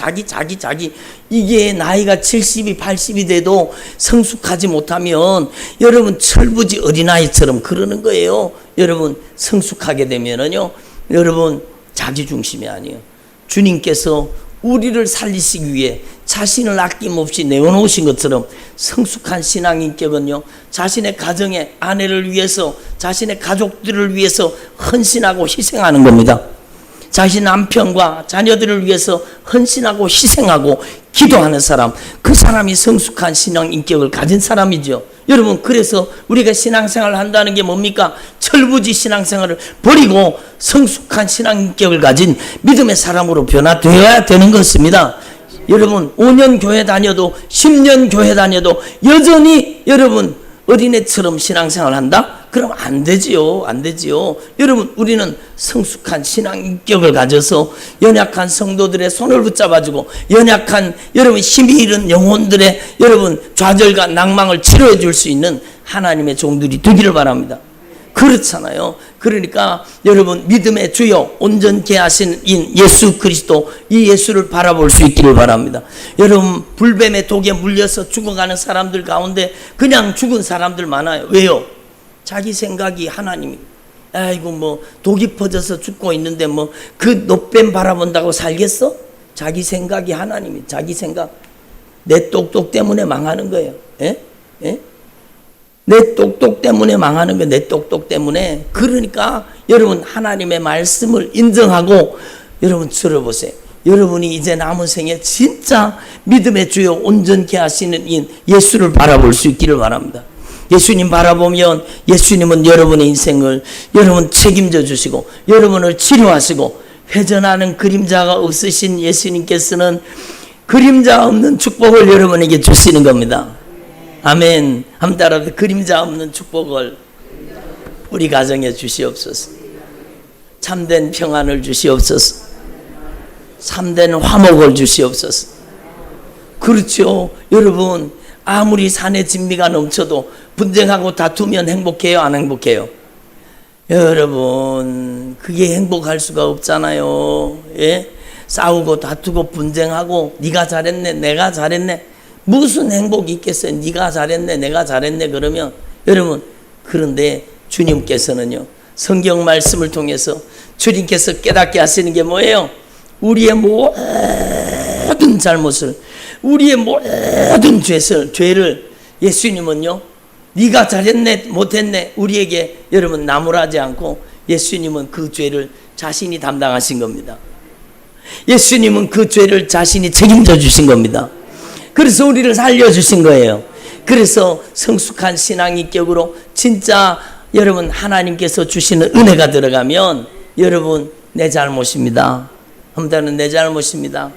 이게 나이가 70이 80이 돼도 성숙하지 못하면 여러분 철부지 어린아이처럼 그러는 거예요. 여러분 성숙하게 되면은요, 여러분 자기 중심이 아니에요. 주님께서 우리를 살리시기 위해 자신을 아낌없이 내어놓으신 것처럼 성숙한 신앙인격은요, 자신의 가정의 아내를 위해서, 자신의 가족들을 위해서 헌신하고 희생하는 겁니다. 자신 남편과 자녀들을 위해서 헌신하고 희생하고 기도하는 사람, 그 사람이 성숙한 신앙인격을 가진 사람이죠. 여러분, 그래서 우리가 신앙생활을 한다는 게 뭡니까? 철부지 신앙생활을 버리고 성숙한 신앙인격을 가진 믿음의 사람으로 변화되어야 되는 것입니다. 여러분 5년 교회 다녀도 10년 교회 다녀도 여전히 여러분 어린애처럼 신앙생활을 한다? 그럼 안 되지요. 여러분, 우리는 성숙한 신앙인격을 가져서 연약한 성도들의 손을 붙잡아주고 연약한 여러분 힘이 잃은 영혼들의 여러분 좌절과 낭망을 치료해 줄 수 있는 하나님의 종들이 되기를 바랍니다. 그렇잖아요. 그러니까 여러분 믿음의 주요 온전케 하시는 예수 그리스도, 이 예수를 바라볼 수 있기를 바랍니다. 여러분 불뱀의 독에 물려서 죽어가는 사람들 가운데 그냥 죽은 사람들 많아요. 왜요? 자기 생각이 하나님이, 아이고 뭐 독이 퍼져서 죽고 있는데 뭐 그 노뱀 바라본다고 살겠어? 자기 생각이 하나님이, 자기 생각. 내 똑똑 때문에 망하는 거예요. 예? 내 똑똑 때문에 망하는 거예요. 내 똑똑 때문에. 그러니까 여러분 하나님의 말씀을 인정하고 여러분 들어보세요. 여러분이 이제 남은 생에 진짜 믿음의 주요 온전케 하시는 인 예수를 바라볼 수 있기를 바랍니다. 예수님 바라보면 예수님은 여러분의 인생을 여러분 책임져 주시고 여러분을 치료하시고, 회전하는 그림자가 없으신 예수님께서는 그림자 없는 축복을 여러분에게 주시는 겁니다. 아멘. 한번 따라서 그림자 없는 축복을 우리 가정에 주시옵소서. 참된 평안을 주시옵소서. 참된 화목을 주시옵소서. 그렇죠. 여러분 아무리 산에 진미가 넘쳐도 분쟁하고 다투면 행복해요? 안 행복해요? 여러분 그게 행복할 수가 없잖아요. 예? 싸우고 다투고 분쟁하고 네가 잘했네 내가 잘했네, 무슨 행복이 있겠어요? 네가 잘했네 내가 잘했네 그러면. 여러분 그런데 주님께서는요, 성경 말씀을 통해서 주님께서 깨닫게 하시는 게 뭐예요? 우리의 모든 잘못을, 우리의 모든 죄를 예수님은요, 네가 잘했네 못했네 우리에게 여러분 나무라지 않고 예수님은 그 죄를 자신이 담당하신 겁니다. 예수님은 그 죄를 자신이 책임져 주신 겁니다. 그래서 우리를 살려주신 거예요. 그래서 성숙한 신앙인격으로 진짜 여러분 하나님께서 주시는 은혜가 들어가면 여러분 내 잘못입니다. 한번은 내 잘못입니다.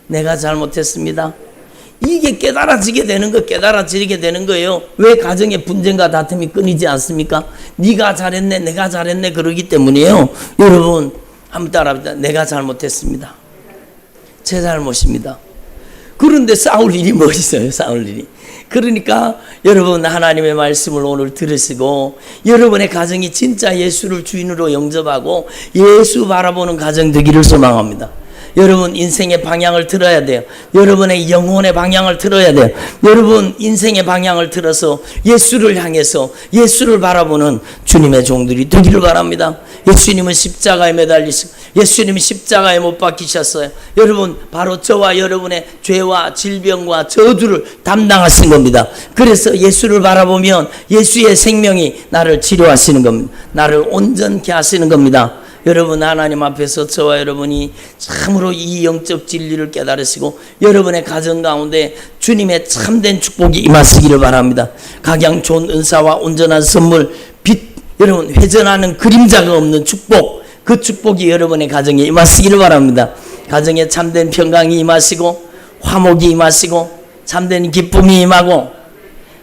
내가 잘못했습니다. 이게 깨달아지게 되는 거, 깨달아지게 되는 거예요. 왜 가정의 분쟁과 다툼이 끊이지 않습니까? 네가 잘했네, 내가 잘했네 그러기 때문이에요. 여러분 한번 따라합니다. 내가 잘못했습니다. 제 잘못입니다. 그런데 싸울 일이 뭐 있어요? 싸울 일이. 그러니까 여러분 하나님의 말씀을 오늘 들으시고 여러분의 가정이 진짜 예수를 주인으로 영접하고 예수 바라보는 가정 되기를 소망합니다. 여러분 인생의 방향을 틀어야 돼요. 여러분의 영혼의 방향을 틀어야 돼요. 여러분 인생의 방향을 틀어서 예수를 향해서 예수를 바라보는 주님의 종들이 되기를 바랍니다. 예수님은 십자가에 매달리시고 예수님이 십자가에 못 박히셨어요. 여러분 바로 저와 여러분의 죄와 질병과 저주를 담당하신 겁니다. 그래서 예수를 바라보면 예수의 생명이 나를 치료하시는 겁니다. 나를 온전케 하시는 겁니다. 여러분 하나님 앞에서 저와 여러분이 참으로 이 영적 진리를 깨달으시고 여러분의 가정 가운데 주님의 참된 축복이 임하시기를 바랍니다. 각양 좋은 은사와 온전한 선물, 빛, 여러분 회전하는 그림자가 없는 축복, 그 축복이 여러분의 가정에 임하시기를 바랍니다. 가정에 참된 평강이 임하시고 화목이 임하시고 참된 기쁨이 임하고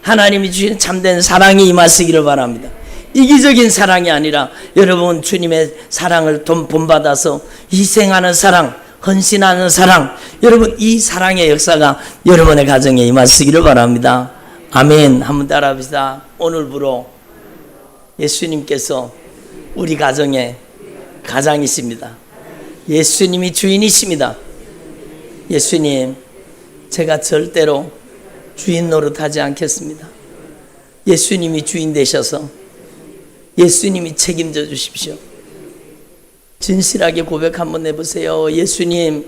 하나님이 주신 참된 사랑이 임하시기를 바랍니다. 이기적인 사랑이 아니라 여러분 주님의 사랑을 본받아서 희생하는 사랑, 헌신하는 사랑, 여러분 이 사랑의 역사가 여러분의 가정에 임하시기를 바랍니다. 아멘. 한번 따라합시다. 오늘부로 예수님께서 우리 가정의 가장이십니다. 예수님이 주인이십니다. 예수님, 제가 절대로 주인 노릇하지 않겠습니다. 예수님이 주인 되셔서 예수님이 책임져 주십시오. 진실하게 고백 한번 해보세요. 예수님,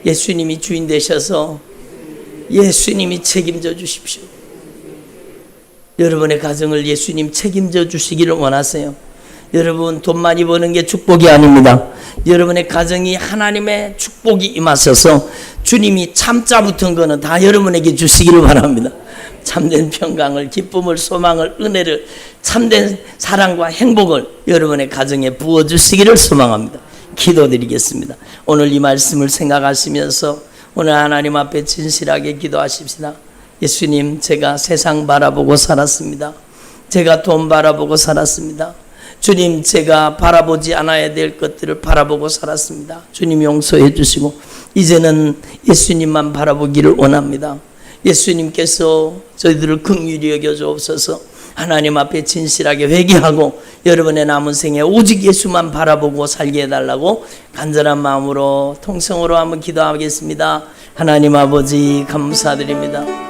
예수님이 주인 되셔서 예수님이 책임져 주십시오. 여러분의 가정을 예수님 책임져 주시기를 원하세요. 여러분 돈 많이 버는 게 축복이 아닙니다. 여러분의 가정이 하나님의 축복이 임하셔서 주님이 참자 붙은 거는 다 여러분에게 주시기를 바랍니다. 참된 평강을, 기쁨을, 소망을, 은혜를, 참된 사랑과 행복을 여러분의 가정에 부어주시기를 소망합니다. 기도드리겠습니다. 오늘 이 말씀을 생각하시면서 오늘 하나님 앞에 진실하게 기도하십시다. 예수님, 제가 세상 바라보고 살았습니다. 제가 돈 바라보고 살았습니다. 주님, 제가 바라보지 않아야 될 것들을 바라보고 살았습니다. 주님 용서해 주시고 이제는 예수님만 바라보기를 원합니다. 예수님께서 저희들을 긍휼히 여겨 주옵소서. 하나님 앞에 진실하게 회개하고 여러분의 남은 생에 오직 예수만 바라보고 살게 해달라고 간절한 마음으로 통성으로 한번 기도하겠습니다. 하나님 아버지 감사드립니다.